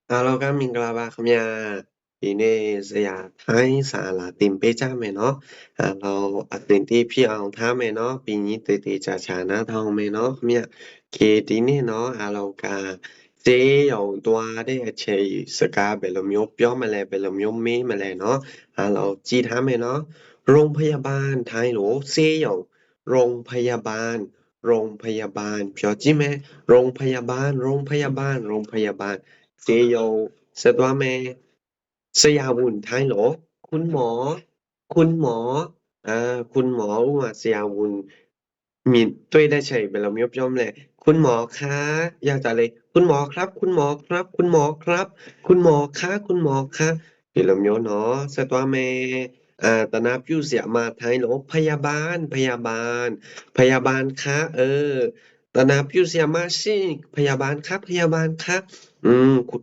Alo các mình là ba không nha. Thì nè sẽ thái xả là tìm bê cha mẹ nó. Alo tìm tí phi ông tha mẹ nó. Vì nhí tì tì chả chả nó thong mẹ nó không nha. Khi tí nè nó alo cả. Chế dầu toa đấy chế sơ ca bè lùm nhô bió mà lè bè lùm nhô mê mà lè nó. Alo chi thá mẹ nó. Rôngพยาบาลไทยหรอเซี่ยวโรงพยาบาลโรงพยาบาลเพียวจิแม่โรงพยาบาลโรงพยาบาลโรงพยาบาล Chị dụ sẽ đoán mẹ sẽ yà vùn thái lỗ คุณหมอคุณหมอคุณหมอว่าsẽ yà vùn มีด้วยได้ใช่เป็นเราไม่ยอมเลยคุณหมอคะอยากจะเลยคุณหมอครับคุณหมอครับคุณหมอครับคุณหมอคะคุณหมอคะเป็นเราไม่เนาะsẽ đoán mẹตอนนับอยู่เสียมาไทยหรอพยาบาลพยาบาลพยาบาลคะตอนนับอยู่เสียมาสิพยาบาลครับพยาบาลครับคุณ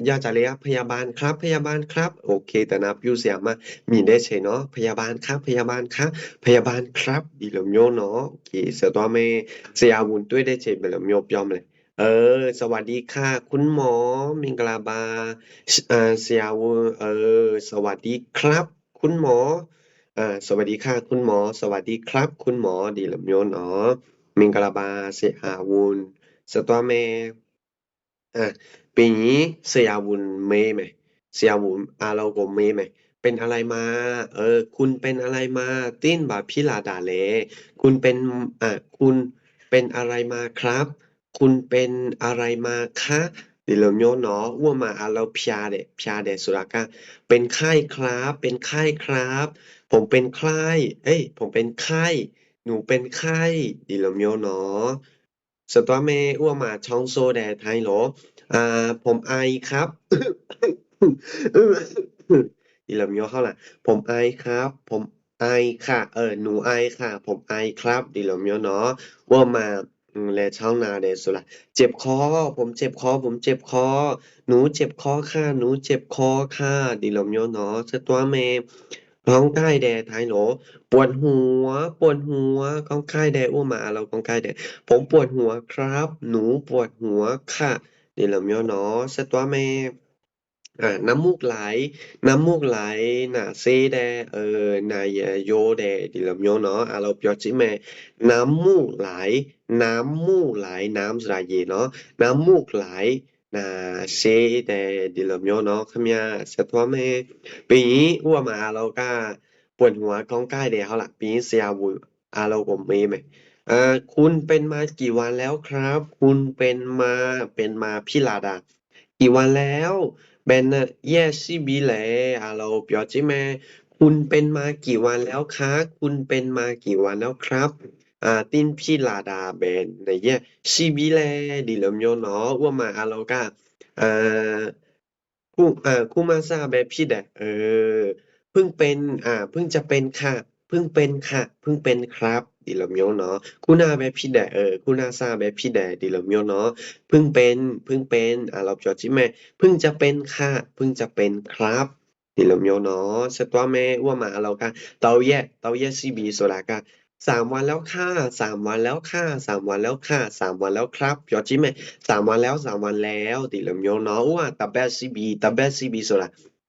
ยาจาเรียพยาบาลครับพยาบาลครับโอเคแต่นับยูเสียมามีได้ใช่เนาะพยาบาลครับพยาบาลครับพยาบาลครับดีเหลมโยเนาะโอเคเสียตัวไม่เสียวุนด้วยได้ใช่เป็นเหลมโยยอมเลยสวัสดีค่ะคุณหมอมิงกลาบาเสียวุนสวัสดีครับคุณหมอสวัสดีค่ะคุณหมอสวัสดีครับคุณหมอดีเหลมโยเนาะมิงกลาบาเสียวุนสตัวไม่ ปีนี้เสียวุนเมย์ไหมเสียวุนเราก็เมย์ไหมเป็นอะไรมาคุณเป็นอะไรมาติ้นบาพิลาดาเลคุณเป็นคุณเป็นอะไรมาครับคุณเป็นอะไรมาคะดิเลมโยเนาะว่ามาเราพยาเดสุรากาเป็นไข้ครับเป็นไข้ครับผมเป็นไข้ผมเป็นไข้หนูเป็นไข้ดิเลมโยเนาะสตวเมอ้วมาช่องโซแดไทยเหรอ ผมไอครับอีลำย่อเข้าล่ะผมไอครับผมไอค่ะหนูไอค่ะผมไอครับดีลำย่อเนาะว่ามาแลช่องนาเดสุละเจ็บคอผมเจ็บคอผมเจ็บคอหนูเจ็บคอค่ะหนูเจ็บคอค่ะดีลำย่อเนาะสตัวเมร้องไห้แดไทยโหลปวดหัวปวดหัวก้องไข้แดอ้วมาเราก้องไข้แดผมปวดหัวครับหนูปวดหัวค่ะ Thì làm cho nó sẽ toa meน้ำมูกไหลน้ำมูกไหลน่ะเซแดนายโยแดดิลำโยเนาะเราเปียวจิแม่น้ำมูกไหลน้ำมูกไหลน้ำสระเยเนาะน้ำมูกไหลน่ะเซแดดิลำโยเนาะขมยาเสตัวแม่ปีนี้อ้วมาเราก็ปวดหัวก้องใกล้เดียวละปีนี้เสียบุเราก็มีไหมคุณเป็นมากี่วันแล้วครับคุณเป็นมาพี่ลาดากี่วันแล้ว Ben yes แหละเราเปียวจิแม่คุณเป็นมากี่วันแล้วคะคุณเป็นมากี่วันแล้วครับตินพี่ลาดาเบนในซีบีแลดีเลิมโยเนาะว่ามาเราก็อ่าคูมาซาเบพี่แดเพิ่งเป็นเพิ่งจะเป็นค่ะเพิ่งเป็นค่ะเพิ่งเป็นครับดีเลิมโยเนาะคูนาเบพี่แดคูนาซาเบพี่แดดีเลิมโยเนาะเพิ่งเป็นเพิ่งเป็นเราเปียวจิแม่ เพิ่งจะเป็นค่ะเพิ่งจะเป็นครับนี่เรามีเนาะสตัวแม่ว่ามาเราก็เตาแย่ซีบีโซลาก็3 วันแล้วค่ะ3 วันแล้วค่ะ3 วันแล้วค่ะ3 วันแล้วครับยอดจิแม่3 วันแล้ว3 วันแล้วดิเรามีเนาะว่าตาแบซีบีโซลา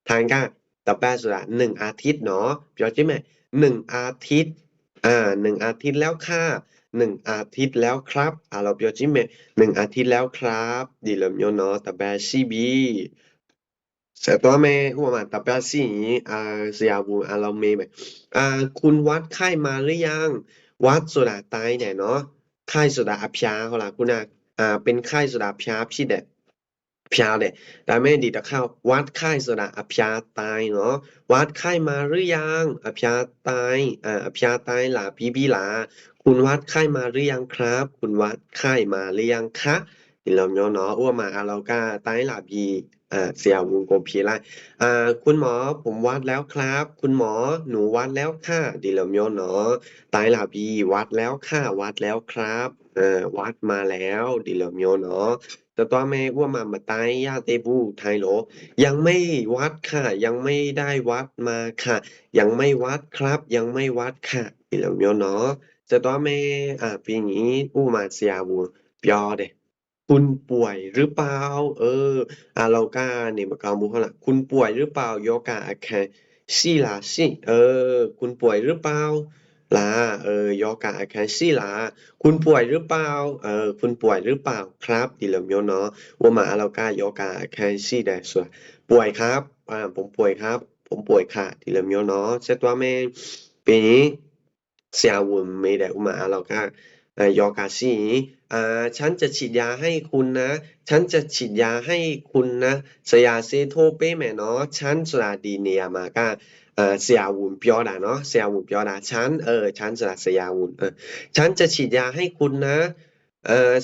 ทางก็ตาแบโซลา1 อาทิตย์เนาะยอดจิแม่1 อาทิตย์1 อาทิตย์แล้วค่ะ1 อาทิตย์แล้วครับเราเปียวจิเม 1 อาทิตย์แล้วครับดีเริ่มโยเนาะแต่แบบซีบีเสร็จตัวแม่หัวมาแต่แบบสีเสียบูเราเมย์ไหมคุณวัดไข้มาหรือยังวัดโซดาไตเนี่ยเนาะไข้โซดาอัพยาเขาล่ะคุณเป็นไข้โซดาอัพยาพี่เด็ดพยาเด็ดแต่ไม่ดีแต่เข้าวัดไข้โซดาอัพยาไตเนาะวัดไข้มาหรือยังอัพยาไตอัพยาไตล่ะพี่ล่ะคุณวัดไข้มาหรือยังครับคุณวัดไข้มาหรือยังคะนี่เราเนาะอ้วมาเราก็ไตล่ะพี่เสียวงกลมพีไลอ่าคุณหมอผมวัดแล้วครับคุณหมอหนูวัดแล้วค่ะดีเรมโยเนาะไตล่ะพี่วัดแล้วค่ะวัดแล้วครับวัดมาแล้วดีเรมโยเนาะแต่ตัวแม่อ้วมาไตยาเตบูไทยโหลยังไม่วัดค่ะยังไม่ได้วัดมาค่ะยังไม่วัดครับยังไม่วัดค่ะดีเรมโยเนาะแต่ตัวแม่ปีนี้อู้มาเสียบูเปียวเด คุณป่วยหรือเปล่าเราก็เนี่ยมา讲不好了คุณป่วยหรือเปล่า有感而看是啦是คุณป่วยหรือเปล่าล่ะ有感而看是啦คุณป่วยหรือเปล่าคุณป่วยหรือเปล่าครับดี了没有เนาะ我们เราก็有感而看是的说ป่วยครับผมป่วยครับผมป่วยค่ะดี了没有เนาะใช่ตัวแม่ปีนี้เสียวุ่นไม่ได้อุมาเราก็ยอกาซีฉันจะฉีดยาให้คุณนะฉันจะฉีดยาให้คุณนะสยาเซโทเป้แม่เนาะฉันสระดีเนียมาก็เสียวุ่นပြောတာเนาะเสียวุ่นပြောတာฉันสระเสียวุ่นฉันจะฉีดยาให้คุณนะ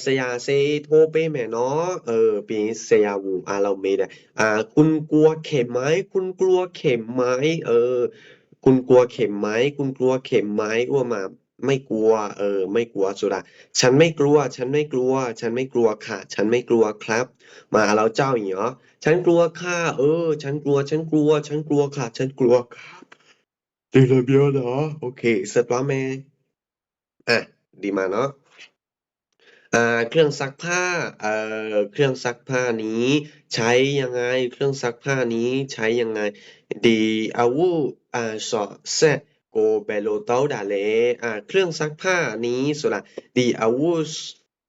สยาเซโทเป้แม่เนาะปีเสียวุ่นเราไม่ได้คุณกลัวเข็มไหมคุณกลัวเข็มไหมคุณกลัวเข็มไหมคุณกลัวเข็มไหมอ้วมาไม่กลัวไม่กลัวสุดาฉันไม่กลัวฉันไม่กลัวฉันไม่กลัวค่ะฉันไม่กลัวครับมาเราเจ้าอย่างเหรอฉันกลัวค่ะฉันกลัวฉันกลัวฉันกลัวค่ะฉันกลัวครับดีเลยเบียวเนาะโอเคเสร็จแล้วแม่อ่ะดีมาเนาะ เครื่องซักผ้าเครื่องซักผ้านี้ใช้ยังไงเครื่องซักผ้านี้ใช้ยังไง De avu สอแซะโกเบโลโตดาเลเครื่องซักผ้านี้สุดละ De avu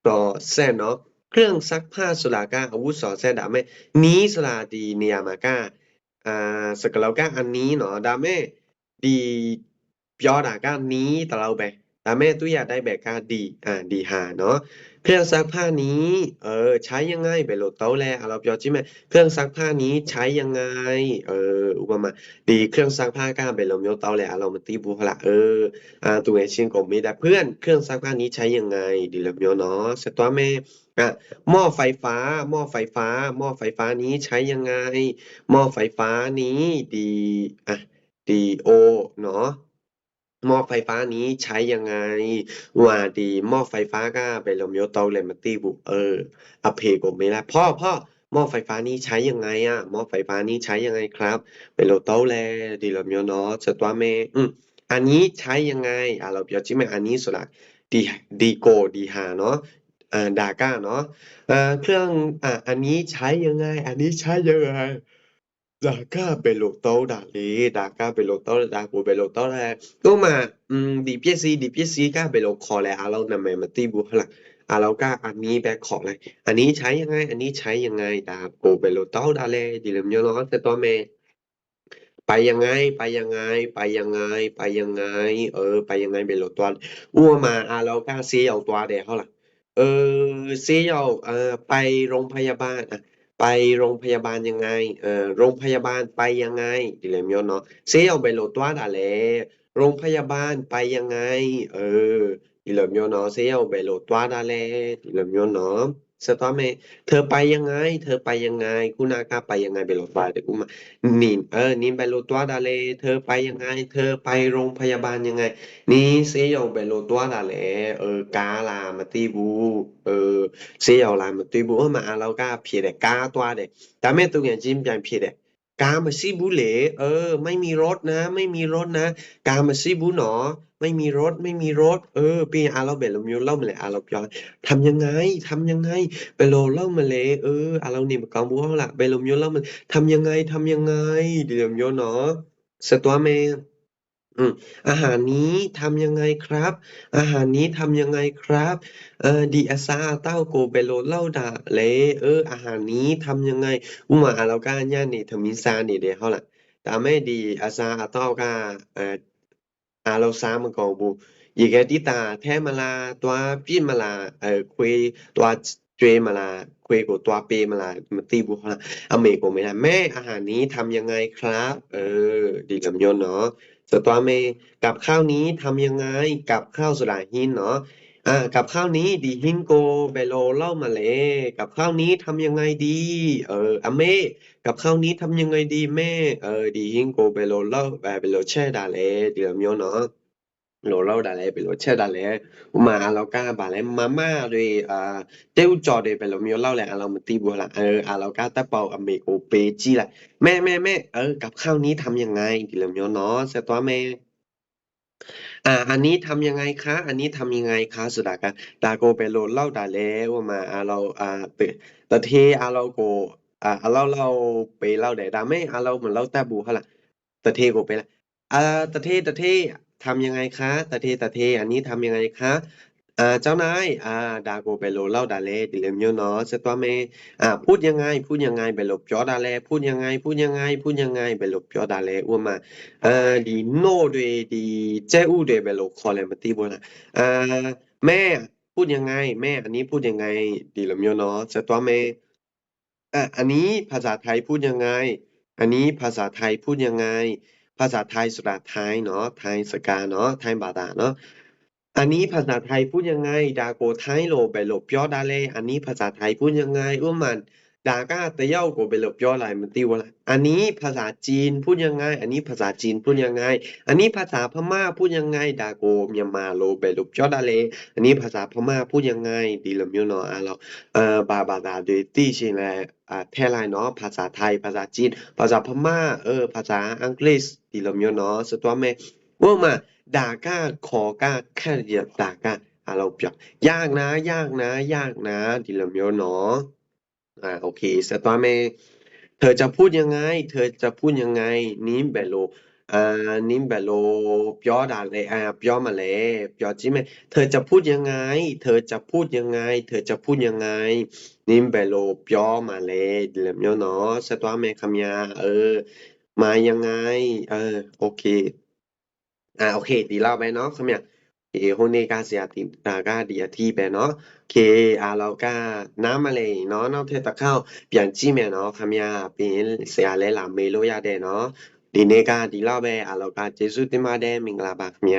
สอแซะเนาะเครื่องซักผ้าสุดละก็อาวุสอแซะดาเมนี้สุดละดีเนียมาก้าสกเราก้าอันนี้เนาะดาเมดีပြောတာကนี้แต่เราแบบดาเมตุยาได้แบบก็ดีดีหาเนาะ เครื่องซักผ้านี้ใช้ยังไงไปโหลดโต๊ะแลเราပြောကြည့်မယ်เครื่องซักผ้านี้ใช้ยังไงဥပမာဒီเครื่องซักผ้าကဘယ်လိုမျိုးတောက်လဲเราမသိဘူးဟုတ်လားသူငယ်ချင်းကိုမေးတာเพื่อนเครื่องซักผ้านี้ใช้ยังไงဒီလိုမျိုးเนาะဆက်သွားမယ်หม้อไฟฟ้าหม้อไฟฟ้าหม้อไฟฟ้านี้ใช้ยังไงหม้อไฟฟ้านี้ดีดีโอเนาะหม้อไฟฟ้านี้ใช้ยังไงว่าดีหม้อไฟฟ้าก็เป็นลมยศเตาเลยมาตีบุอเพกไม่ละพ่อหม้อไฟฟ้านี้ใช้ยังไงหม้อไฟฟ้านี้ใช้ยังไงครับเป็นโลโต้แลดีลมยศเนาะสตวาเมอันนี้ใช้ยังไงเราเปียจิเมอันนี้สุดละดีดีโกดีหาเนาะดาก้าเนาะเครื่องอันนี้ใช้ยังไงอันนี้ใช้ยังไง Daca Bellotto da lì, Daca Bellotto da cu Bellotto là nhưng mà đi biết gì cả Bello ขอแล้วเรานำมาตีบุหลักเราก็อันนี้แบกขอเลยอันนี้ใช้ยังไงอันนี้ใช้ยังไงดากูเบลโลโต้ดาเลดิเลมโยโนแต่ตัวเมไปยังไงไปยังไงไปยังไงไปยังไงไปยังไงเบลโลตัวอ้วมาเราก็เสียเอาตัวเดียวล่ะเออเสียเอาไปโรงพยาบาลไปโรงพยาบาลยังไงโรงพยาบาลไปยังไงดิเลมโยเนาะเสียเอาเบลโลตัวดาเลโรงพยาบาลไปยังไงเออดิเลมโยเนาะเสียเอาเบลโลตัวดาเลดิเลมโยเนาะสตอเมเธอไปยังไงเธอไปยังไงคุณากาไปยังไงเบลโลตัวเดี๋ยวกูมา นินไปโลตัวดาเลเธอไปยังไงเธอไปโรงพยาบาลยังไงนี่เสียงไปโลตัวดาเลกาลามาตีบูเออเสียงลามาตีบูมาเราก็เพียดกาตัวเด็กแต่แม่ตัวอย่างจิ้มยังเพียดกามาซีบูเหลไม่มีรถนะไม่มีรถนะกามาซีบูหนอไม่มีรถไม่มีรถปีเราเบลมิวเล่ามาเลยเราย้อนทำยังไงทำยังไงเปโลเล่ามาเลยเราเนี่ยมากองบัวละเบลมิวเล่ามา ทำยังไงทำยังไงเดี๋ยวโยเนาะสตัวเมอืมอาหารนี้ทำยังไงครับอาหารนี้ทำยังไงครับดีอาซาเต้าโกเบโลเล่าดาเลอาหารนี้ทำยังไงอุมาเราก็ย่านนี่ทมินซานี่เดียวเขาล่ะแต่ไม่ดีอาซาเต้าก็เอ่อเราซามันก็บูอีกที่ตาแท้มาลาตัวพี่มาลาคุยตัวเจมาลาคุยกับตัวเปมาลามาตีบุคลา อเมริกาไม่ได้แม่อาหารนี้ทำยังไงครับดีลำยนเนาะสตวเมกับข้าวนี้ทำยังไงกับข้าวสลายหินเนาะกับข้าวนี้ดีหินโกเบโลเล่ามาเลยกับข้าวนี้ทำยังไงดีอเมกับข้าวนี้ทำยังไงดีแม่ดีหินโกเบโลเล่าเบโลแช่ดาเลดีลำยนเนาะ lộ lâu đã lẽ bị lộ chết đã lẽ màเรากล้าบาลมาม่าด้วยเต้าจอดไปเรามีเล่าแหละเรามาตีบัวละเรากล้าตะเปาอเมริกเปจีแหละแม่กับข้าวนี้ทำยังไงที่เราเนาะเสร็จตัวแม่ อันนี้ทำยังไงคะอันนี้ทำยังไงคะဆိုတာကဒါကိုဘယ်လိုလုပ်တာလဲဥပမာเราတထေးအားလုံးကိုအလုပ်လုပ်ပေးလုပ်တယ်ဒါပေမဲ့အားလုံးမလုပ်တတ်ဘူးဟုတ်လားတထေးကိုပေးလိုက်တထေးทำยังไงคะတထေးอันนี้ทำยังไงคะเจ้านายဒါကိုဘယ်လိုလုပ်တာလဲဒီလိုမျိုးเนาะဆက်သွားမယ်พูดยังไงဘယ်လိုပြောတာလဲพูดยังไงဘယ်လိုပြောတာလဲဥပမာဒီ no တွေဒီကြက်ဥတွေဘယ်လိုခေါ်လဲမသိဘူးလားแม่พูดยังไงแม่อันนี้พูดยังไงဒီလိုမျိုးเนาะဆက်သွားမယ်อันนี้ภาษาไทยพูดยังไงอันนี้ภาษาไทยพูดยังไงภาษาไทยဆိုတာထိုင်းเนาะထိုင်းစကားเนาะထိုင်းဘာသာเนาะอันนี้ภาษาไทยพูดยังไงဒါကိုထိုင်းလိုဘယ်လိုပြောတာလဲอันนี้ภาษาไทยพูดยังไงဥပမာဒါကတယောက်ကိုဘယ်လိုပြောလိုက်မသိဘူးလားอันนี้ภาษาจีนพูดยังไงอันนี้ภาษาจีนพูดยังไงอันนี้ภาษาพม่าพูดยังไงဒါကိုမြန်မာလိုဘယ်လိုပြောတာလဲอันนี้ภาษาพม่าพูดยังไงဒီလိုမျိုးเนาะเราဘာသာတွေသိချင်လဲထည့်လိုက်เนาะภาษาไทยภาษาจีนภาษาพม่าภาษาอังกฤษဒီလိုမျိုးเนาะဆက်သွားမယ်ဥပမာဒါကခေါ်ကခက်ရဒါကเราပြောยากนะဒီလိုမျိုးเนาะโอเคဆက်သွားမယ်เธอจะพูดยังไงနင်းဘယ်လိုနင်းဘယ်လိုပြောတာလဲပြောมาလဲပြောကြည့်မယ်เธอจะพูดยังไงနင်းဘယ်လိုပြောมาလဲဒီလိုမျိုးเนาะဆက်သွားမယ်ခင်ဗျာมายังไงโอเคโอเคဒီလောက်ပဲเนาะခင်ဗျဟိုနေ့ကဆရာတင်ဒါကဒီအထီးပဲเนาะโอเคအားလောက်ကနားမလည်ရင်เนาะနောက်ထပ်တစ်ခေါက်ပြန်ကြည့်မယ်เนาะခင်ဗျပြီးရင်ဆရာလဲလာမေးလို့ရတယ်เนาะဒီနေ့ကဒီလောက်ပဲအားလောက်ကကျေးဇူးတင်ပါတယ်မင်္ဂလာပါခင်ဗျ